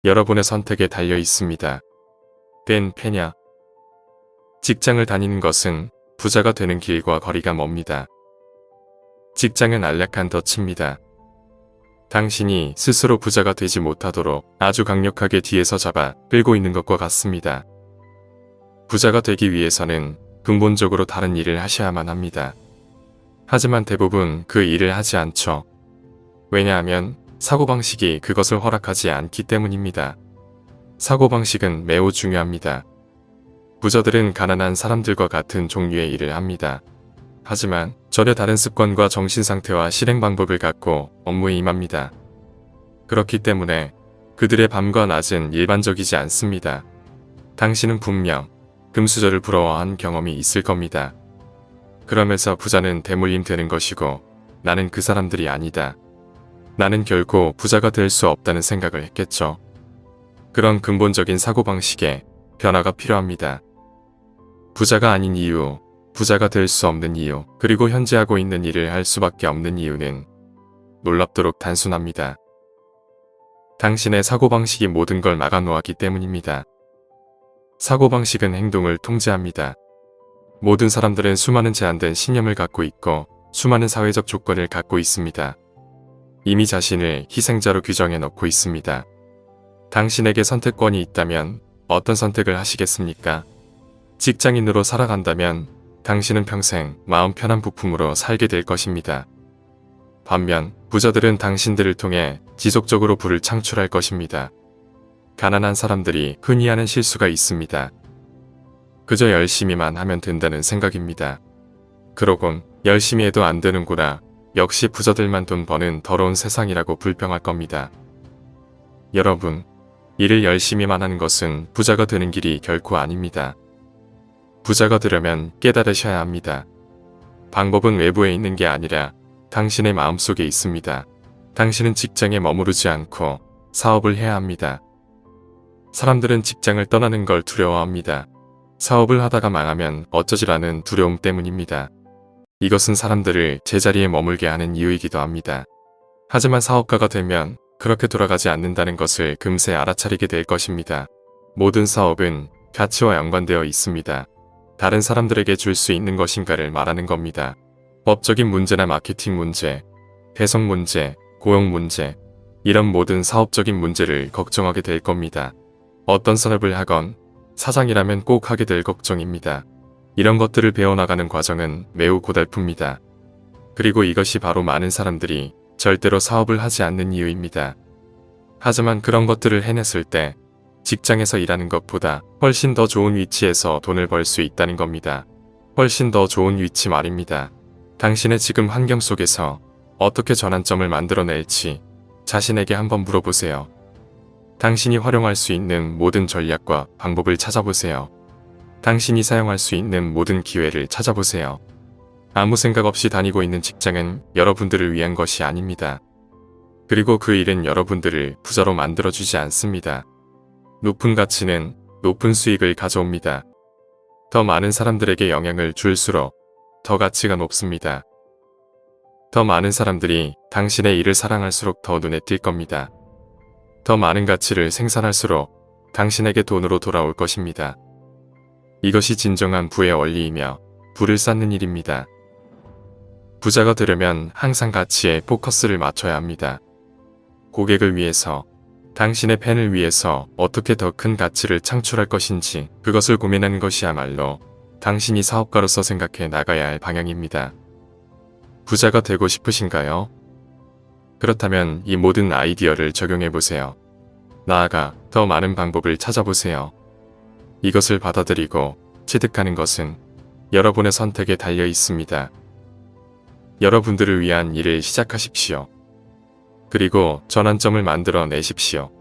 여러분의 선택에 달려 있습니다. 된 패냐? 직장을 다니는 것은 부자가 되는 길과 거리가 멉니다. 직장은 안락한 덫입니다. 당신이 스스로 부자가 되지 못하도록 아주 강력하게 뒤에서 잡아 끌고 있는 것과 같습니다. 부자가 되기 위해서는 근본적으로 다른 일을 하셔야만 합니다. 하지만 대부분 그 일을 하지 않죠. 왜냐하면 사고방식이 그것을 허락하지 않기 때문입니다. 사고방식은 매우 중요합니다. 부자들은 가난한 사람들과 같은 종류의 일을 합니다. 하지만 전혀 다른 습관과 정신상태와 실행 방법을 갖고 업무에 임합니다. 그렇기 때문에 그들의 밤과 낮은 일반적이지 않습니다. 당신은 분명 금수저를 부러워한 경험이 있을 겁니다. 그러면서 부자는 대물림 되는 것이고 나는 그 사람들이 아니다. 나는 결코 부자가 될 수 없다는 생각을 했겠죠. 그런 근본적인 사고방식에 변화가 필요합니다. 부자가 아닌 이유, 부자가 될 수 없는 이유, 그리고 현재 하고 있는 일을 할 수밖에 없는 이유는 놀랍도록 단순합니다. 당신의 사고방식이 모든 걸 막아놓았기 때문입니다. 사고방식은 행동을 통제합니다. 모든 사람들은 수많은 제한된 신념을 갖고 있고 수많은 사회적 조건을 갖고 있습니다. 이미 자신을 희생자로 규정해 놓고 있습니다. 당신에게 선택권이 있다면 어떤 선택을 하시겠습니까? 직장인으로 살아간다면 당신은 평생 마음 편한 부품으로 살게 될 것입니다. 반면 부자들은 당신들을 통해 지속적으로 부를 창출할 것입니다. 가난한 사람들이 흔히 하는 실수가 있습니다. 그저 열심히만 하면 된다는 생각입니다. 그러곤 열심히 해도 안 되는구나. 역시 부자들만 돈 버는 더러운 세상이라고 불평할 겁니다. 여러분, 일을 열심히만 하는 것은 부자가 되는 길이 결코 아닙니다. 부자가 되려면 깨달으셔야 합니다. 방법은 외부에 있는 게 아니라 당신의 마음속에 있습니다. 당신은 직장에 머무르지 않고 사업을 해야 합니다. 사람들은 직장을 떠나는 걸 두려워합니다. 사업을 하다가 망하면 어쩌지라는 두려움 때문입니다. 이것은 사람들을 제자리에 머물게 하는 이유이기도 합니다. 하지만 사업가가 되면 그렇게 돌아가지 않는다는 것을 금세 알아차리게 될 것입니다. 모든 사업은 가치와 연관되어 있습니다. 다른 사람들에게 줄 수 있는 것인가를 말하는 겁니다. 법적인 문제나 마케팅 문제, 배송 문제, 고용 문제, 이런 모든 사업적인 문제를 걱정하게 될 겁니다. 어떤 산업을 하건 사장이라면 꼭 하게 될 걱정입니다. 이런 것들을 배워나가는 과정은 매우 고달픕니다. 그리고 이것이 바로 많은 사람들이 절대로 사업을 하지 않는 이유입니다. 하지만 그런 것들을 해냈을 때 직장에서 일하는 것보다 훨씬 더 좋은 위치에서 돈을 벌 수 있다는 겁니다. 훨씬 더 좋은 위치 말입니다. 당신의 지금 환경 속에서 어떻게 전환점을 만들어낼지 자신에게 한번 물어보세요. 당신이 활용할 수 있는 모든 전략과 방법을 찾아보세요. 당신이 사용할 수 있는 모든 기회를 찾아보세요. 아무 생각 없이 다니고 있는 직장은 여러분들을 위한 것이 아닙니다. 그리고 그 일은 여러분들을 부자로 만들어주지 않습니다. 높은 가치는 높은 수익을 가져옵니다. 더 많은 사람들에게 영향을 줄수록 더 가치가 높습니다. 더 많은 사람들이 당신의 일을 사랑할수록 더 눈에 띌 겁니다. 더 많은 가치를 생산할수록 당신에게 돈으로 돌아올 것입니다. 이것이 진정한 부의 원리이며 부를 쌓는 일입니다. 부자가 되려면 항상 가치에 포커스를 맞춰야 합니다. 고객을 위해서, 당신의 팬을 위해서 어떻게 더 큰 가치를 창출할 것인지 그것을 고민하는 것이야말로 당신이 사업가로서 생각해 나가야 할 방향입니다. 부자가 되고 싶으신가요? 그렇다면 이 모든 아이디어를 적용해 보세요. 나아가 더 많은 방법을 찾아보세요. 이것을 받아들이고 취득하는 것은 여러분의 선택에 달려 있습니다. 여러분들을 위한 일을 시작하십시오. 그리고 전환점을 만들어 내십시오.